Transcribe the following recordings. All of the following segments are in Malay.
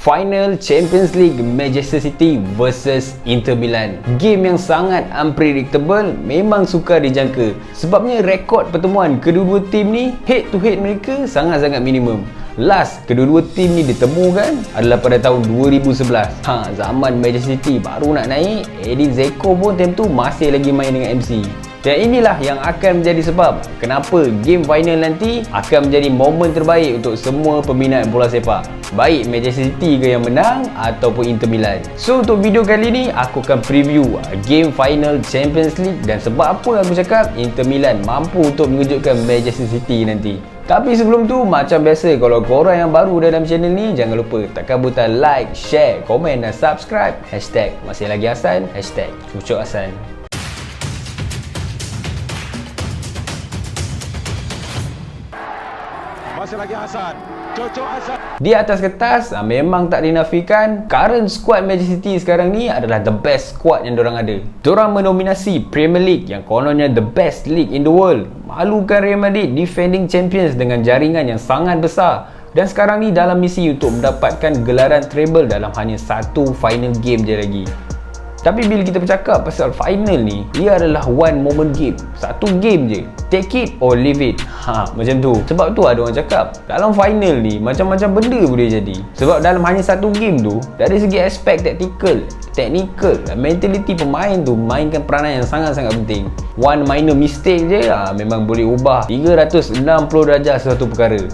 Final Champions League Manchester City versus Inter Milan. Game yang sangat unpredictable, memang sukar dijangka. Sebabnya rekod pertemuan kedua-dua tim ni, head to head mereka sangat-sangat minimum. Last kedua-dua tim ni ditemukan adalah pada tahun 2011. Zaman Manchester City baru nak naik, Edin Dzeko pun time tu masih lagi main dengan MC. Dan inilah yang akan menjadi sebab kenapa game final nanti akan menjadi momen terbaik untuk semua peminat bola sepak. Baik Manchester City ke yang menang ataupun Inter Milan. So untuk video kali ni aku akan preview game final Champions League dan sebab apa aku cakap Inter Milan mampu untuk mengejutkan Manchester City nanti. Tapi sebelum tu, macam biasa, kalau korang yang baru dalam channel ni, jangan lupa tekan butang like, share, komen dan subscribe. Hashtag masih lagi Hasan, hashtag Cucuk Hasan. Masih lagi Hasan, Cucuk Hasan. Di atas kertas, memang tak dinafikan current squad Manchester City sekarang ni adalah the best squad yang dorang ada. Dorang mendominasi Premier League yang kononnya the best league in the world. Malukan Real Madrid, defending champions dengan jaringan yang sangat besar. Dan sekarang ni dalam misi untuk mendapatkan gelaran treble dalam hanya satu final game je lagi. Tapi bila kita bercakap pasal final ni, ia adalah one moment game. Satu game je. Take it or leave it. Macam tu. Sebab tu ada orang cakap, dalam final ni macam-macam benda boleh jadi. Sebab dalam hanya satu game tu, dari segi aspek taktikal, technical dan mentality pemain tu mainkan peranan yang sangat-sangat penting. One minor mistake je memang boleh ubah 360 darjah sesuatu perkara.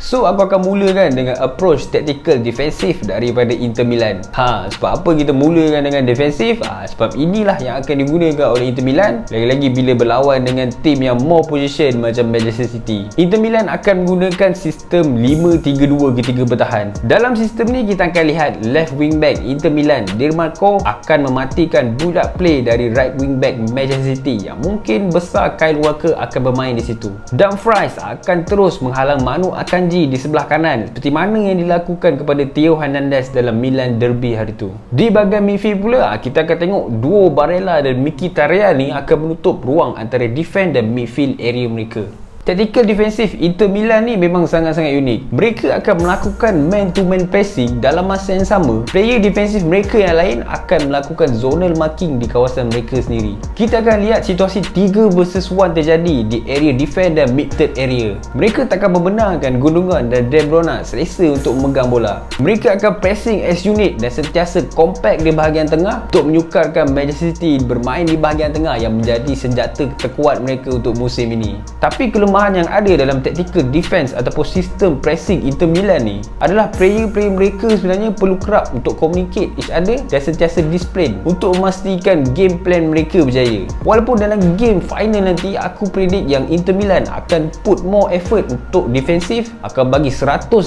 So aku akan mulakan dengan approach tactical defensif daripada Inter Milan. Sebab apa kita mulakan dengan defensif? Sebab inilah yang akan digunakan oleh Inter Milan lagi-lagi bila berlawan dengan tim yang more position macam Manchester City. Inter Milan akan menggunakan sistem 5-3-2 ketiga bertahan. Dalam sistem ni kita akan lihat left wing back Inter Milan, Di Marco akan mematikan build up play dari right wing back Manchester City yang mungkin besar Kyle Walker akan bermain di situ. Dumfries akan terus menghalang Manu Akanji di sebelah kanan seperti mana yang dilakukan kepada Theo Hernandez dalam Milan Derby hari tu. Di bahagian midfield pula kita akan tengok duo Barella dan Mkhitaryan ni akan menutup ruang antara defense dan midfield area mereka. Tactical defensif Inter Milan ni memang sangat-sangat unik. Mereka akan melakukan man-to-man passing dalam masa yang sama. Player defensif mereka yang lain akan melakukan zonal marking di kawasan mereka sendiri. Kita akan lihat situasi 3 versus 1 terjadi di area defense dan mid-third area. Mereka takkan membenarkan Gundogan dan De Bruyne selesa untuk memegang bola. Mereka akan pressing as unit dan sentiasa compact di bahagian tengah untuk menyukarkan Manchester City bermain di bahagian tengah yang menjadi senjata terkuat mereka untuk musim ini. Tapi kelemahan yang ada dalam tactical defense ataupun sistem pressing Inter Milan ni adalah player-player mereka sebenarnya perlu kerap untuk communicate each other dan sentiasa discipline untuk memastikan game plan mereka berjaya. Walaupun dalam game final nanti aku predict yang Inter Milan akan put more effort untuk defensif, akan bagi 150%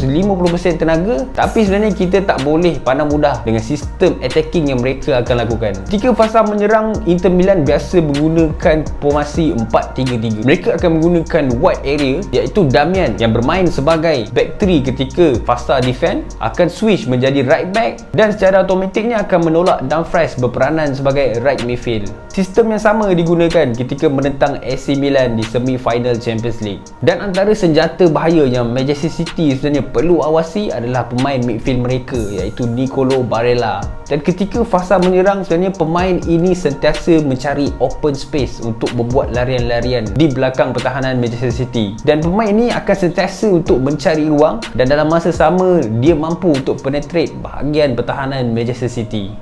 tenaga, tapi sebenarnya kita tak boleh pandang mudah dengan sistem attacking yang mereka akan lakukan. Ketika fasa menyerang, Inter Milan biasa menggunakan formasi 4-3-3. Mereka akan menggunakan wide area iaitu Damian yang bermain sebagai back 3 ketika fasa defense akan switch menjadi right back dan secara automatiknya akan menolak Dumfries berperanan sebagai right midfield. Sistem yang sama digunakan ketika menentang AC Milan di semi-final Champions League. Dan antara senjata bahaya yang Manchester City sebenarnya perlu awasi adalah pemain midfield mereka iaitu Nicolo Barella. Dan ketika fasa menyerang sebenarnya pemain ini sentiasa mencari open space untuk membuat larian-larian di belakang pertahanan Manchester City. Dan pemain ini akan sentiasa untuk mencari ruang dan dalam masa sama dia mampu untuk penetrate bahagian pertahanan Manchester City.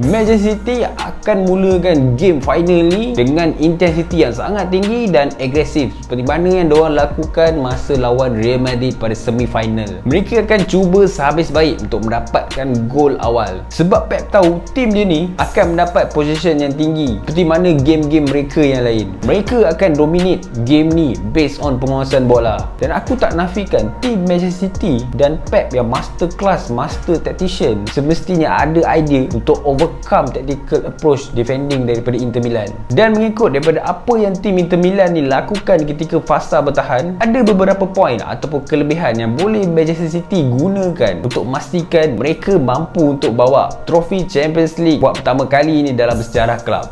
Manchester City akan mulakan game final ni dengan intensity yang sangat tinggi dan agresif seperti mana yang diorang lakukan masa lawan Real Madrid pada semi-final. Mereka akan cuba sehabis baik untuk mendapatkan gol awal sebab Pep tahu tim dia ni akan mendapat possession yang tinggi seperti mana game-game mereka yang lain. Mereka akan dominate game ni based on penguasaan bola. Dan aku tak nafikan tim Manchester City dan Pep yang master class, master tactician semestinya ada idea untuk overcome tactical approach defending daripada Inter Milan. Dan mengikut daripada apa yang tim Inter Milan ni lakukan ketika fasa bertahan, ada beberapa poin ataupun kelebihan yang boleh Manchester City gunakan untuk memastikan mereka mampu untuk bawa trofi Champions League buat pertama kali ini dalam sejarah kelab.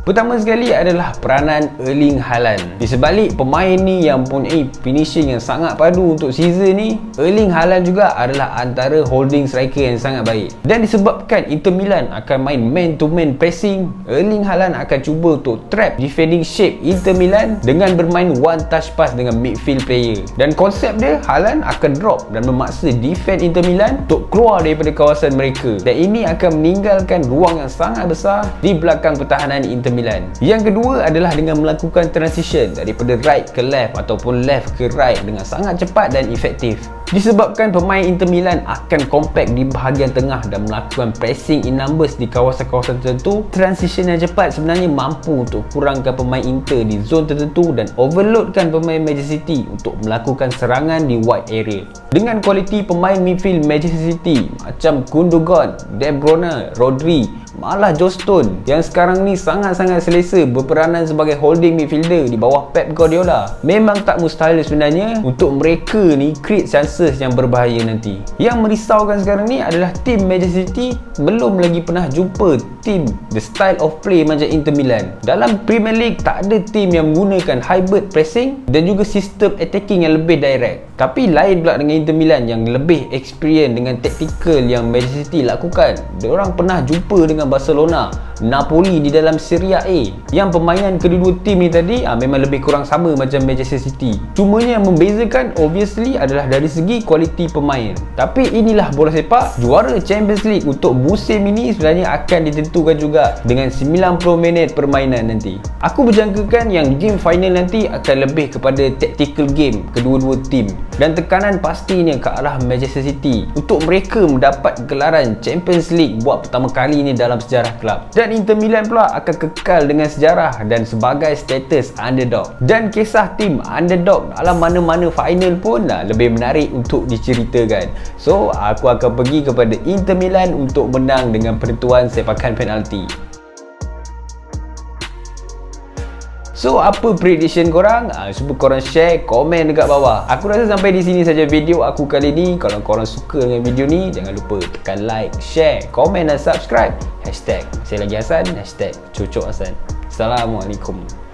Pertama sekali adalah peranan Erling Haaland. Di sebalik pemain ni yang mempunyai finishing yang sangat padu untuk season ni, Erling Haaland juga adalah antara holding striker yang sangat baik. Dan disebabkan Inter Milan akan main man to man pressing, Erling Haaland akan cuba untuk trap defending shape Inter Milan dengan bermain one touch pass dengan midfield player. Dan konsep dia, Haaland akan drop dan memaksa defend Inter Milan untuk keluar daripada kawasan mereka. Dan ini akan meninggalkan ruang yang sangat besar di belakang pertahanan Inter Milan. Yang kedua adalah dengan melakukan transition daripada right ke left ataupun left ke right dengan sangat cepat dan efektif. Disebabkan pemain Inter Milan akan compact di bahagian tengah dan melakukan pressing in numbers di kawasan-kawasan tertentu, transition yang cepat sebenarnya mampu untuk kurangkan pemain Inter di zone tertentu dan overloadkan pemain Manchester City untuk melakukan serangan di wide area. Dengan kualiti pemain midfield Manchester City macam Gundogan, De Bruyne, Rodri, malah Joe Stone yang sekarang ni sangat-sangat selesa berperanan sebagai holding midfielder di bawah Pep Guardiola, memang tak mustahil sebenarnya untuk mereka ni create chances yang berbahaya nanti. Yang merisaukan sekarang ni adalah tim Manchester City belum lagi pernah jumpa tim the style of play macam Inter Milan. Dalam Premier League tak ada tim yang menggunakan hybrid pressing dan juga sistem attacking yang lebih direct. Tapi lain pula dengan Inter Milan yang lebih experience dengan tactical yang Manchester City lakukan. Diorang pernah jumpa dengan Barcelona, Napoli di dalam Serie A, yang permainan kedua-dua tim ni tadi memang lebih kurang sama macam Manchester City. Cumanya yang membezakan obviously adalah dari segi kualiti pemain. Tapi inilah bola sepak, juara Champions League untuk musim ini sebenarnya akan ditentukan juga dengan 90 minit permainan nanti. Aku berjangkakan yang game final nanti akan lebih kepada tactical game kedua-dua tim dan tekanan pastinya ke arah Manchester City untuk mereka mendapat gelaran Champions League buat pertama kali ni dalam sejarah kelab. Dan Inter Milan pula akan kekal dengan sejarah dan sebagai status underdog. Dan kisah tim underdog dalam mana-mana final pun lebih menarik untuk diceritakan. So, aku akan pergi kepada Inter Milan untuk menang dengan penentuan sepakan penalti. So, apa prediction korang? Cuba korang share, komen dekat bawah. Aku rasa sampai di sini saja video aku kali ni. Kalau korang suka dengan video ni, jangan lupa tekan like, share, komen dan subscribe. Hashtag saya lagi Hasan, hashtag Cocok Hasan. Assalamualaikum.